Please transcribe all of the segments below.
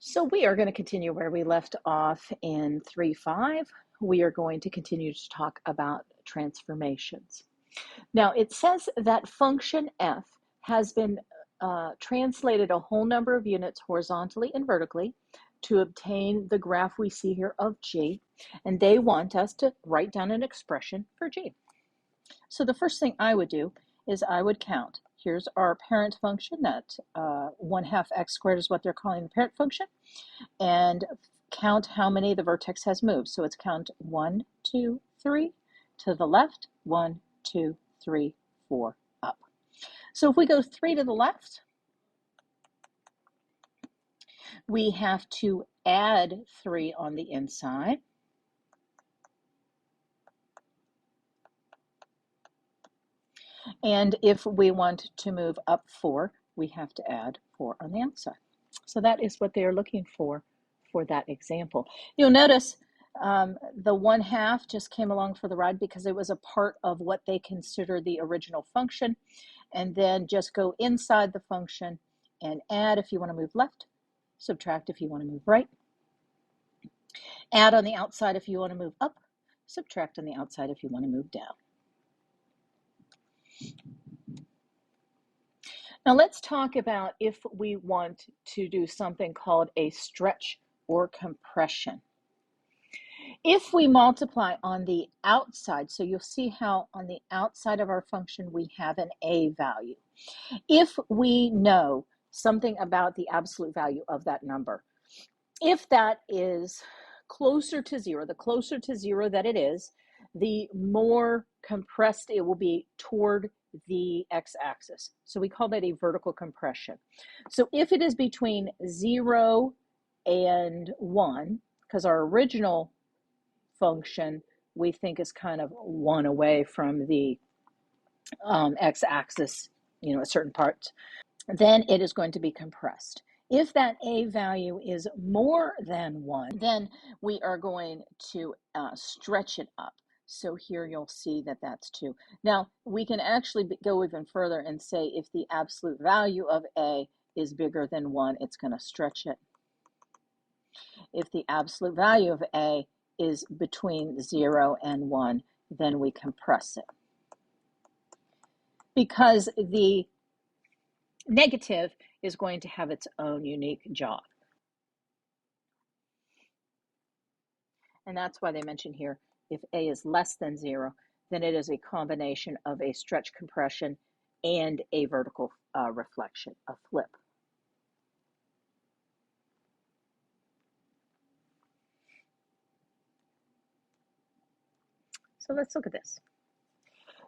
So we are going to continue where we left off in 3.5. We are going to continue to talk about transformations. Now it says that function f has been translated a whole number of units horizontally and vertically to obtain the graph we see here of g, and they want us to write down an expression for g. So the first thing I would do is I would count. Here's our parent function, that 1/2 x squared is what they're calling the parent function, and count how many the vertex has moved. So it's count 1, 2, 3 to the left, 1, 2, 3, 4 up. So if we go 3 to the left, we have to add 3 on the inside. And if we want to move up 4, we have to add 4 on the outside. So that is what they are looking for that example. You'll notice the 1/2 just came along for the ride because it was a part of what they consider the original function. And then just go inside the function and add if you want to move left, subtract if you want to move right. Add on the outside if you want to move up, subtract on the outside if you want to move down. Now let's talk about if we want to do something called a stretch or compression. If we multiply on the outside, so you'll see how on the outside of our function we have an a value. If we know something about the absolute value of that number, if that is closer to 0, the closer to 0 that it is, the more compressed it will be toward the x-axis. So we call that a vertical compression. So if it is between 0 and 1, because our original function we think is kind of 1 away from the x-axis, a certain part, then it is going to be compressed. If that a value is more than 1, then we are going to stretch it up. So here you'll see that that's 2. Now, we can actually go even further and say if the absolute value of a is bigger than 1, it's going to stretch it. If the absolute value of a is between 0 and 1, then we compress it. Because the negative is going to have its own unique job. And that's why they mention here, if a is less than 0, then it is a combination of a stretch compression and a vertical reflection, a flip. So let's look at this.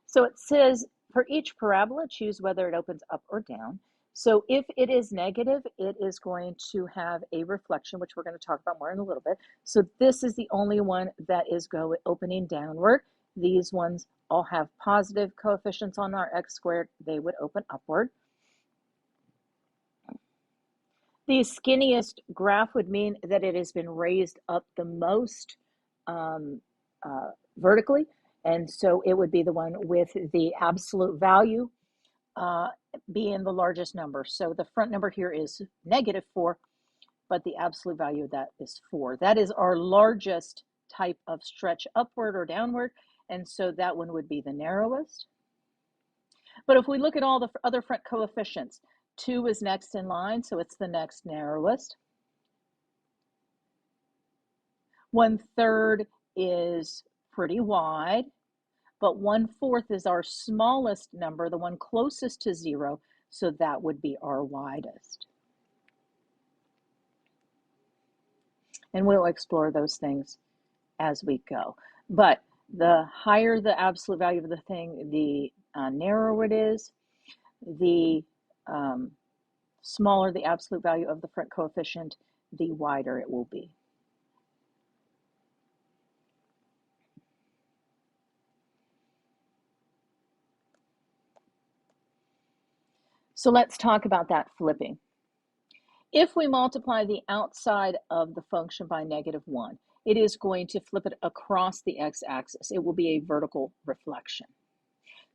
So it says, for each parabola, choose whether it opens up or down. So if it is negative, it is going to have a reflection, which we're going to talk about more in a little bit. So this is the only one that is opening downward. These ones all have positive coefficients on our x squared. They would open upward. The skinniest graph would mean that it has been raised up the most vertically. And so it would be the one with the absolute value being the largest number. So the front number here is -4, but the absolute value of that is 4. That is our largest type of stretch upward or downward, and so that one would be the narrowest. But if we look at all the other front coefficients, 2 is next in line, so it's the next narrowest. 1/3 is pretty wide, but 1/4 is our smallest number, the one closest to 0, so that would be our widest. And we'll explore those things as we go. But the higher the absolute value of the thing, the narrower it is, the smaller the absolute value of the front coefficient, the wider it will be. So let's talk about that flipping. If we multiply the outside of the function by -1, it is going to flip it across the x-axis. It will be a vertical reflection.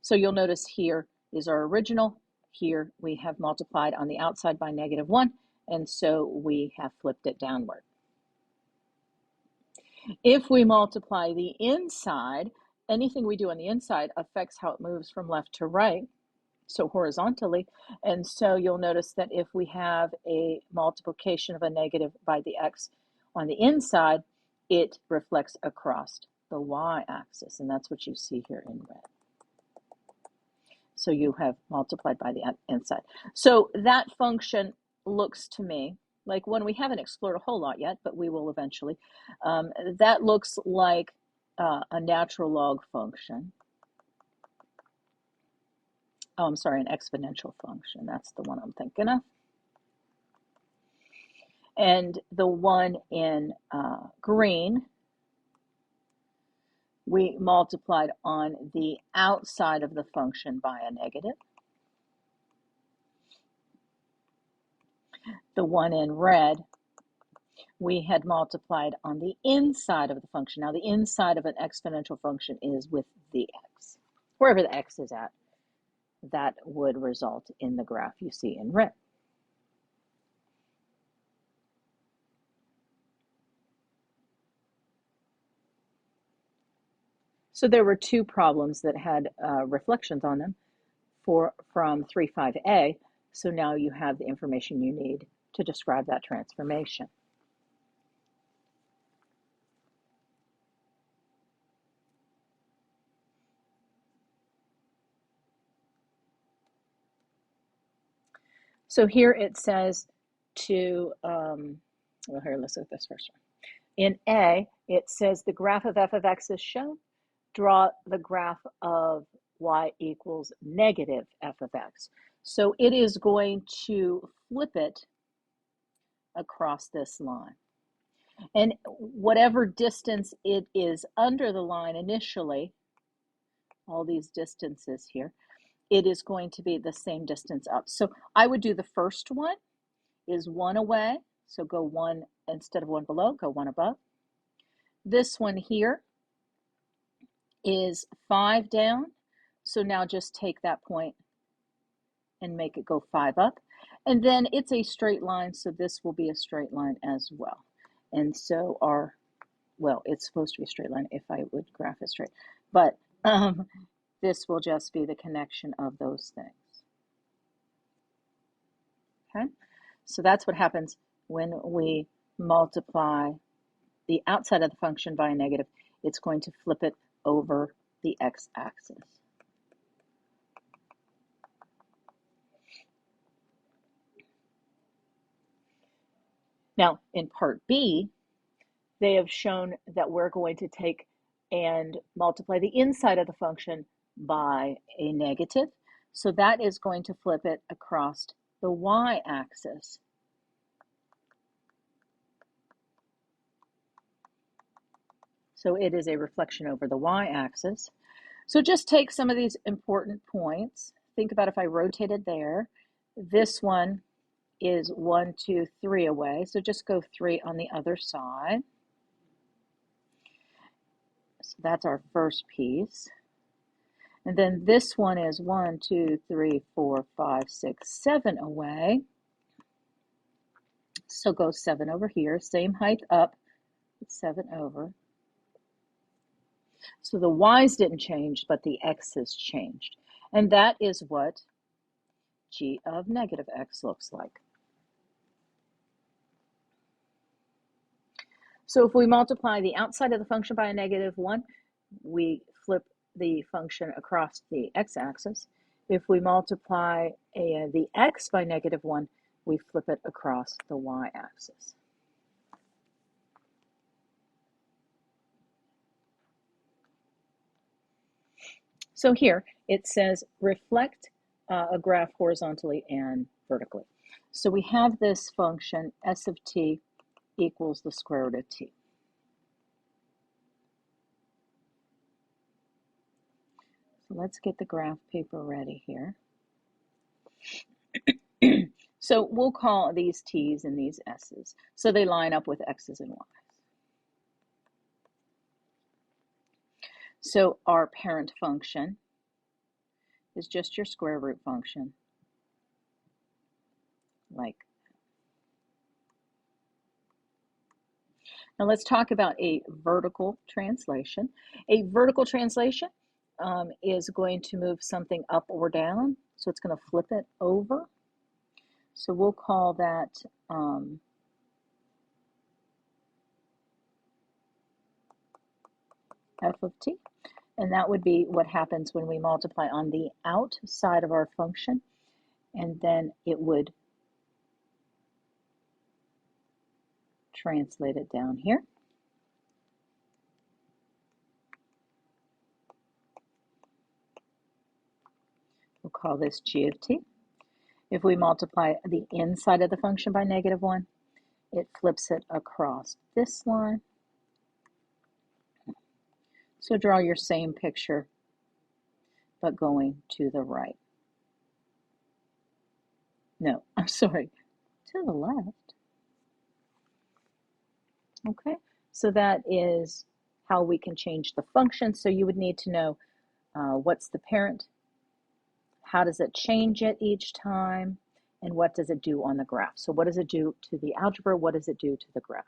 So you'll notice here is our original. Here we have multiplied on the outside by -1, and so we have flipped it downward. If we multiply the inside, anything we do on the inside affects how it moves from left to right, so horizontally. And so you'll notice that if we have a multiplication of a negative by the x on the inside, it reflects across the y-axis, and that's what you see here in red. So you have multiplied by the inside. So that function looks to me like one we haven't explored a whole lot yet, but we will eventually. That looks like a natural log function. Oh, I'm sorry, an exponential function. That's the one I'm thinking of. And the one in green, we multiplied on the outside of the function by a negative. The one in red, we had multiplied on the inside of the function. Now, the inside of an exponential function is with the x. Wherever the x is at, that would result in the graph you see in red. So there were two problems that had reflections on them from 3.5a. So now you have the information you need to describe that transformation. So here it says to, well, here, let's look at this first one. In A, it says the graph of f of x is shown. Draw the graph of y equals negative f of x. So it is going to flip it across this line. And whatever distance it is under the line initially, all these distances here, it is going to be the same distance up. So I would do the first one is 1 away. So go 1 instead of 1 below, go 1 above. This one here is 5 down. So now just take that point and make it go 5 up. And then it's a straight line, so this will be a straight line as well. And so well, it's supposed to be a straight line if I would graph it straight. But this will just be the connection of those things. Okay, so that's what happens when we multiply the outside of the function by a negative. It's going to flip it over the x-axis. Now, in part B, they have shown that we're going to take and multiply the inside of the function by a negative. So that is going to flip it across the y-axis. So it is a reflection over the y-axis. So just take some of these important points. Think about if I rotated there. This one is 1, 2, 3 away. So just go 3 on the other side. So that's our first piece. And then this one is 1, 2, 3, 4, 5, 6, 7 away. So go 7 over here, same height up, 7 over. So the y's didn't change, but the x's changed. And that is what g of negative x looks like. So if we multiply the outside of the function by a negative 1, we flip the function across the x-axis. If we multiply the x by negative 1, we flip it across the y-axis. So here it says reflect a graph horizontally and vertically. So we have this function s of t equals the square root of t. So let's get the graph paper ready here. So we'll call these t's and these s's. So they line up with x's and y's. So our parent function is just your square root function, like that. Now let's talk about a vertical translation. A vertical translation is going to move something up or down. So it's going to flip it over. So we'll call that f of t. And that would be what happens when we multiply on the outside of our function. And then it would translate it down here. We'll call this g of t. If we multiply the inside of the function by -1, it flips it across this line. So draw your same picture, but going to the right. No, I'm sorry, to the left. Okay, so that is how we can change the function. So you would need to know what's the parent, how does it change it each time, and what does it do on the graph. So what does it do to the algebra? What does it do to the graph?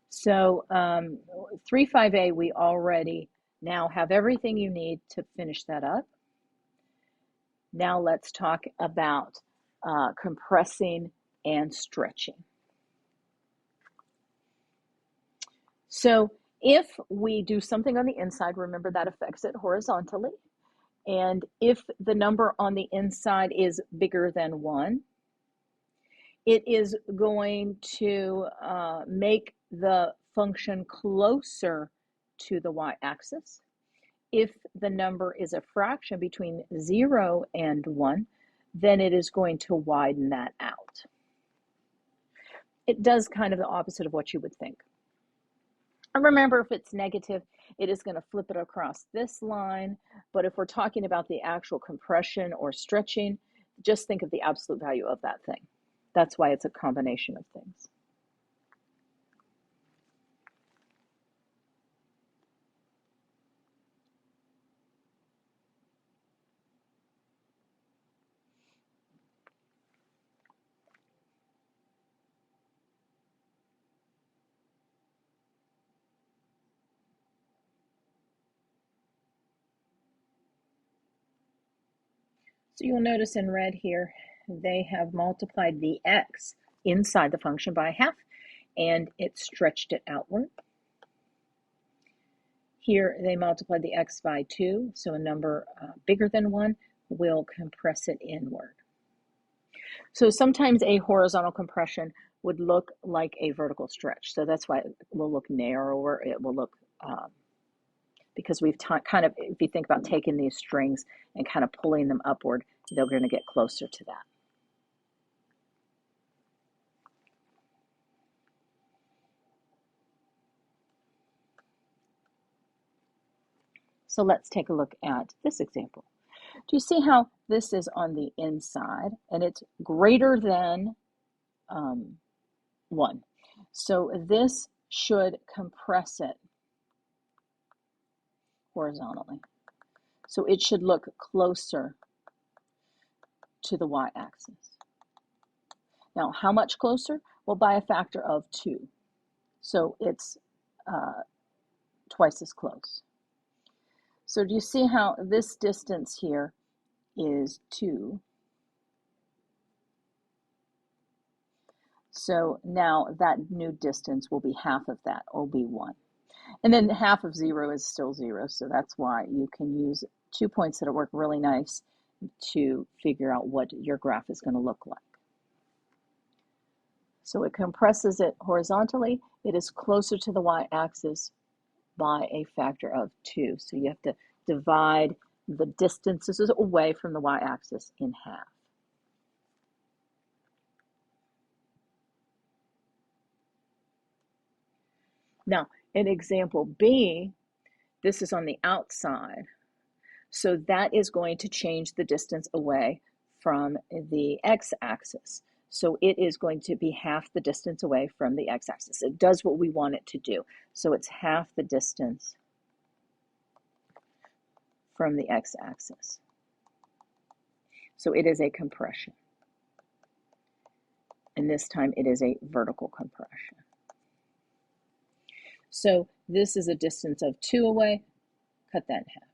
So 3.5a, we already now have everything you need to finish that up. Now let's talk about compressing and stretching. So if we do something on the inside, remember that affects it horizontally. And if the number on the inside is bigger than 1, it is going to make the function closer to the y-axis. If the number is a fraction between 0 and 1, then it is going to widen that out. It does kind of the opposite of what you would think. And remember, if it's negative, it is going to flip it across this line. But if we're talking about the actual compression or stretching, just think of the absolute value of that thing. That's why it's a combination of things. So you'll notice in red here, they have multiplied the x inside the function by half, and it stretched it outward. Here they multiplied the x by 2, so a number bigger than 1 will compress it inward. So sometimes a horizontal compression would look like a vertical stretch. So that's why it will look narrower. It will look, because we've kind of, if you think about taking these strings and kind of pulling them upward, they're going to get closer to that. So let's take a look at this example. Do you see how this is on the inside and it's greater than 1? So this should compress it horizontally. So it should look closer to the y-axis. Now, how much closer? Well, by a factor of 2. So it's twice as close. So do you see how this distance here is 2? So now that new distance will be half of that, will be 1. And then half of 0 is still 0, so that's why you can use 2 points that work really nice to figure out what your graph is going to look like. So it compresses it horizontally. It is closer to the y-axis by a factor of 2. So you have to divide the distances away from the y-axis in half. Now, in example B, this is on the outside. So that is going to change the distance away from the x-axis. So it is going to be half the distance away from the x-axis. It does what we want it to do. So it's half the distance from the x-axis. So it is a compression. And this time it is a vertical compression. So this is a distance of 2 away, cut that in half.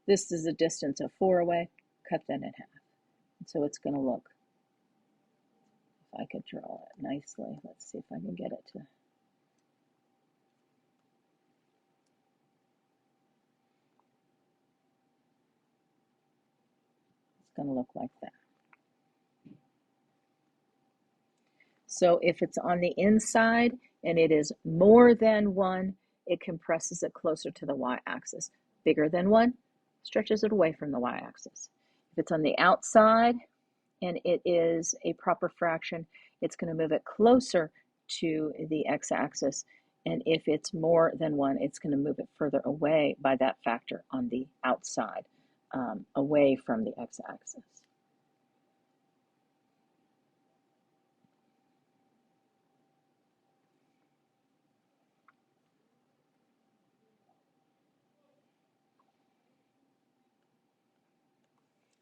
This is a distance of 4 away, cut that in half. And so it's going to look, if I could draw it nicely, let's see if I can get it to. It's going to look like that. So if it's on the inside and it is more than 1, it compresses it closer to the y-axis. Bigger than 1 stretches it away from the y-axis. If it's on the outside and it is a proper fraction, it's going to move it closer to the x-axis. And if it's more than 1, it's going to move it further away by that factor on the outside, away from the x-axis.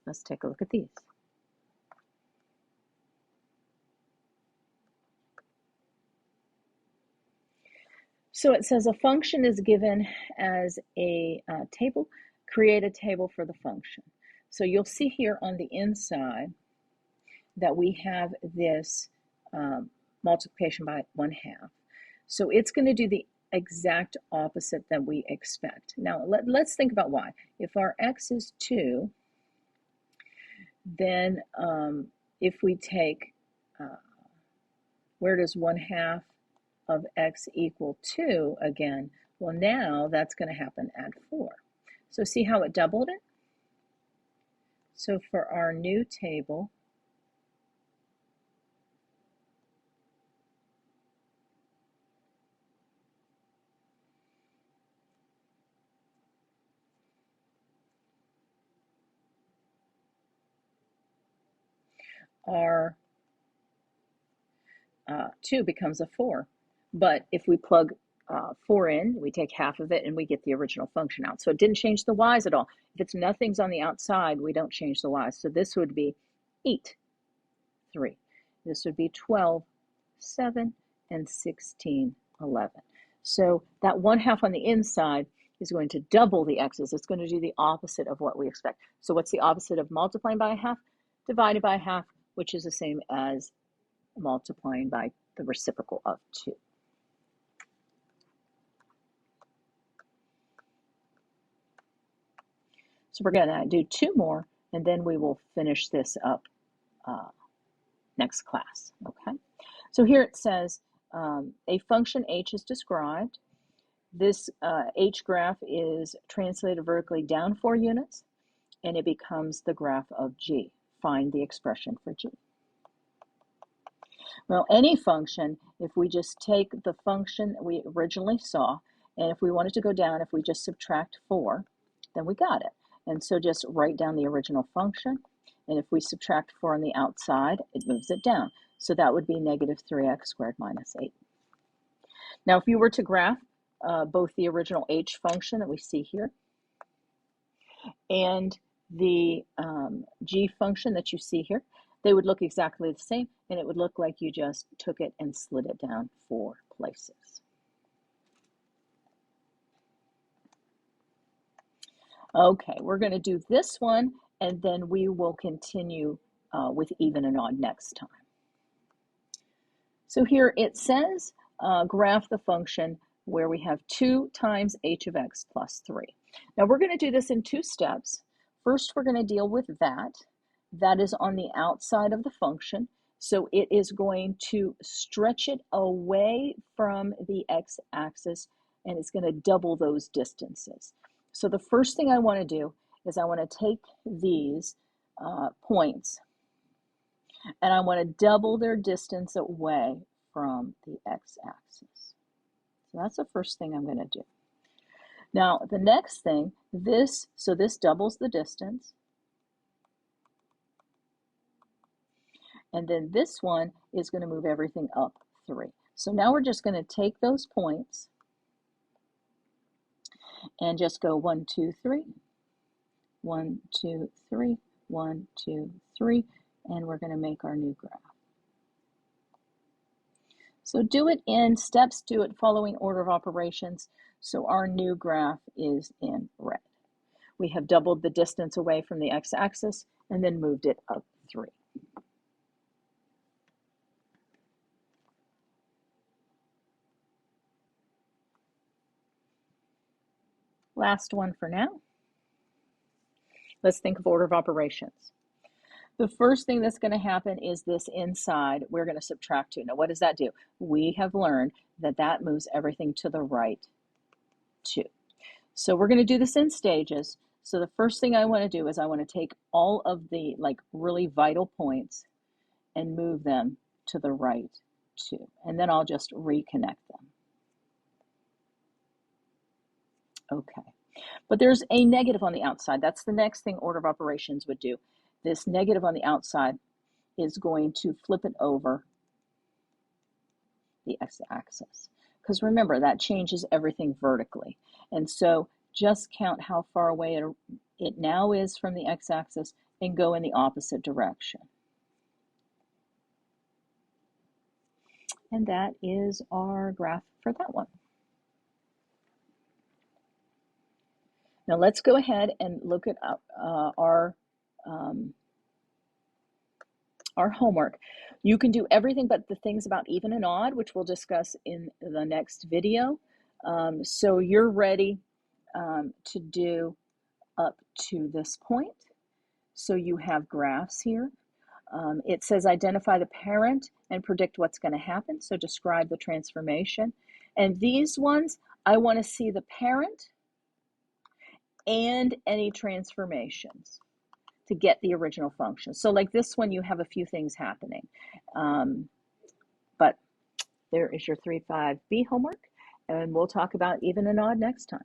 Let's take a look at these. So it says a function is given as a table. Create a table for the function. So you'll see here on the inside that we have this multiplication by 1/2. So it's going to do the exact opposite that we expect. Now let's think about why. If our x is 2, then if we take, where does 1/2 of x equal 2 again? Well, now that's going to happen at 4. So see how it doubled it? So for our new table, our 2 becomes a 4. But if we plug 4 in, we take half of it and we get the original function out. So it didn't change the y's at all. If it's nothing's on the outside, we don't change the y's. So this would be 8, 3. This would be 12, 7, and 16, 11. So that 1/2 on the inside is going to double the x's. It's going to do the opposite of what we expect. So what's the opposite of multiplying by 1/2? Divided by 1/2, which is the same as multiplying by the reciprocal of 2. So we're going to do 2 more, and then we will finish this up next class. Okay. So here it says a function h is described. This h graph is translated vertically down 4 units, and it becomes the graph of g. Find the expression for g. Well, any function, if we just take the function that we originally saw, and if we wanted to go down, if we just subtract 4, then we got it. And so just write down the original function, and if we subtract 4 on the outside, it moves it down. So that would be negative 3x squared minus 8. Now, if you were to graph both the original h function that we see here and the g function that you see here, they would look exactly the same, and it would look like you just took it and slid it down 4 places. Okay, we're going to do this one, and then we will continue with even and odd next time. So here it says, graph the function where we have 2 times h of x plus 3. Now we're going to do this in 2 steps. First, we're going to deal with that. That is on the outside of the function. So it is going to stretch it away from the x-axis, and it's going to double those distances. So the first thing I want to do is I want to take these points, and I want to double their distance away from the x-axis. So that's the first thing I'm going to do. Now, the next thing, this doubles the distance. And then this one is going to move everything up 3. So now we're just going to take those points and just go 1, 2, 3, 1, 2, 3, 1, 2, 3, and we're going to make our new graph. So do it in steps, do it following order of operations. So our new graph is in red. We have doubled the distance away from the x-axis and then moved it up 3. Last one for now. Let's think of order of operations. The first thing that's going to happen is this inside, we're going to subtract 2. Now, what does that do? We have learned that that moves everything to the right 2. So we're going to do this in stages. So the first thing I want to do is I want to take all of the really vital points and move them to the right 2. And then I'll just reconnect them. Okay. But there's a negative on the outside. That's the next thing order of operations would do. This negative on the outside is going to flip it over the x-axis. Because remember, that changes everything vertically. And so just count how far away it now is from the x-axis and go in the opposite direction. And that is our graph for that one. Now let's go ahead and look at our homework. You can do everything but the things about even and odd, which we'll discuss in the next video. So you're ready to do up to this point. So you have graphs here. It says identify the parent and predict what's going to happen. So describe the transformation. And these ones, I want to see the parent and any transformations to get the original function. So like this one, you have a few things happening. But there is your 3-5B homework, and we'll talk about even and odd next time.